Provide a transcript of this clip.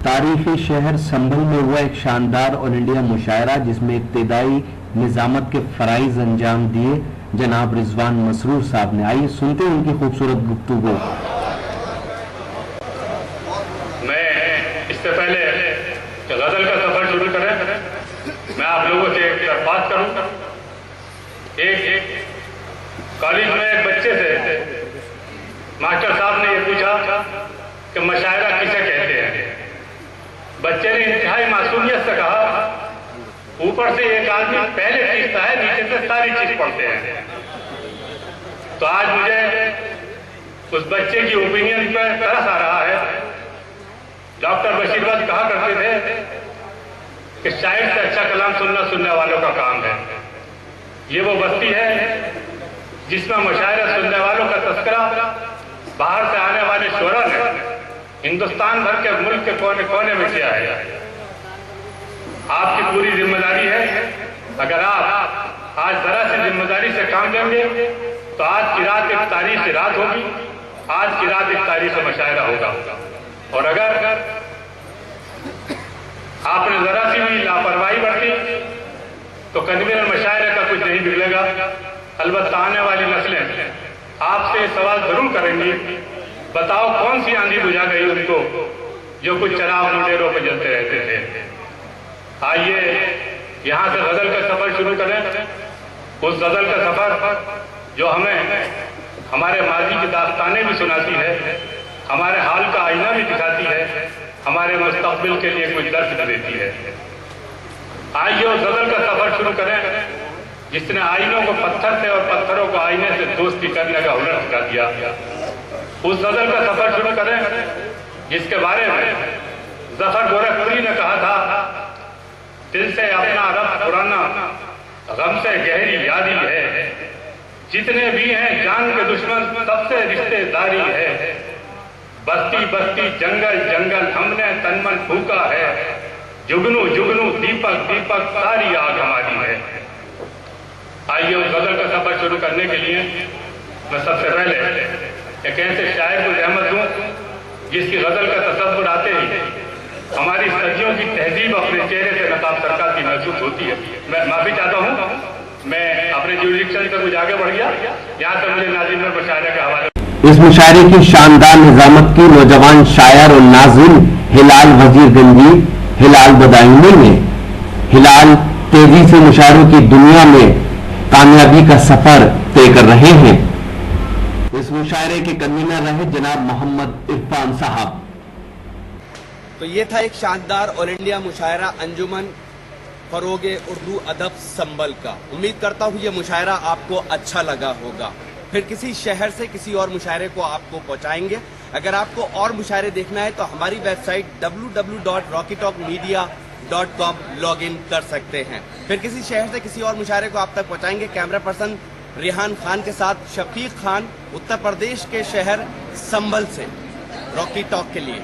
तारीखी शहर संभल में हुआ एक शानदार ऑल इंडिया मुशायरा जिसमें इब्तदाई निजामत के फराइज अंजाम दिए जनाब रिजवान मसरूर साहब ने। आइए सुनते हैं उनकी खूबसूरत गुफ्तगू। मैं इससे पहले गजल का सफर शुरू करें, मैं आप लोगों से एक दरख्वास्त करूं। एक कॉलेज में एक बच्चे से मास्टर साहब ने ये पूछा कि मुशायरा किसे कहते हैं। बच्चे ने इंतहाई मासूमियत से कहा, ऊपर से एक आदमी पहले सीखता है, नीचे से सारी चीज पढ़ते हैं। तो आज मुझे उस बच्चे की ओपिनियन पर तरस आ रहा है। डॉक्टर बशीर अहमद कहा करते थे कि शायर से अच्छा कलाम सुनना सुनने वालों का काम है। ये वो बस्ती है जिसमें मुशायरा सुनने वालों का तस्करा बाहर से आने वाले शोरा ने हिंदुस्तान भर के मुल्क के कोने कोने में किया है। आपकी पूरी जिम्मेदारी है, अगर आप आज जरा सी जिम्मेदारी से काम लेंगे तो आज की रात एक तारीख रात होगी, आज की रात एक तारीख मुशायरा होगा। और अगर आपने जरा सी भी लापरवाही बरती तो कन्वीनर मुशायरे का कुछ नहीं बिगड़ेगा। अलबत्ता आने वाली नस्लें आपसे सवाल जरूर करेंगी, बताओ कौन सी आंधी बुझा गई उनको जो कुछ चराग मुंडेरों पर जलते रहते थे। आइए यहां से गजल का सफर शुरू करें। उस गजल का सफर जो हमें हमारे माजी की दास्तानें भी सुनाती है, हमारे हाल का आईना भी दिखाती है, हमारे मुस्तकबिल के लिए कुछ दर्श देती है। आइए उस गजल का सफर शुरू करें जिसने आईनों को पत्थर से और पत्थरों को आईने से दोस्ती करने का हुनर सिखा दिया। उस गजल का सफर शुरू करें जिसके बारे में जफर गोरखपुरी ने कहा था, दिल से अपना रब पुराना, गम से गहरी यादी है, जितने भी हैं जान के दुश्मन सबसे रिश्तेदारी है, बस्ती बस्ती जंगल जंगल हमने तनमन फूका है, जुगनू जुगनू दीपक दीपक सारी आग हमारी है। आइए उस गजल का सफर शुरू करने के लिए मैं सबसे पहले एक ऐसे शायर को रहमत दूं जिसकी गजल का तसव्वुर आते ही हमारी सदियों की तहजीब अपने चेहरे से नकाब सरकाती महसूस होती है। मैं माफी चाहता हूं, मैं अपने जुरिडिक्शन से कुछ आगे बढ़ गया। यहाँ से मुझे नाज़िम में मुशायरे का हवाला। इस मुशायरे की शानदार निजामत की नौजवान शायर और नाज़िम हिलाल वजीरगंजी हिलाल बदायूनी ने। हिलाल तेजी से मुशायरों की दुनिया में कामयाबी का सफर तय कर रहे हैं। इस मुशायरे के कन्वीनर रहे जनाब मोहम्मद इरफान साहब। तो ये था एक शानदार ऑल इंडिया मुशायरा अंजुमन फरोगे उर्दू अदब संभल का। उम्मीद करता हूँ ये मुशायरा आपको अच्छा लगा होगा। फिर किसी शहर से किसी और मुशायरे को आपको पहुंचाएंगे। अगर आपको और मुशायरे देखना है तो हमारी वेबसाइट www.rockytalkmedia.com लॉग इन कर सकते हैं। फिर किसी शहर से किसी और मुशायरे को आप तक पहुंचाएंगे कैमरा पर्सन रिहान खान के साथ शफीक खान, उत्तर प्रदेश के शहर संभल से रॉकी टॉक के लिए।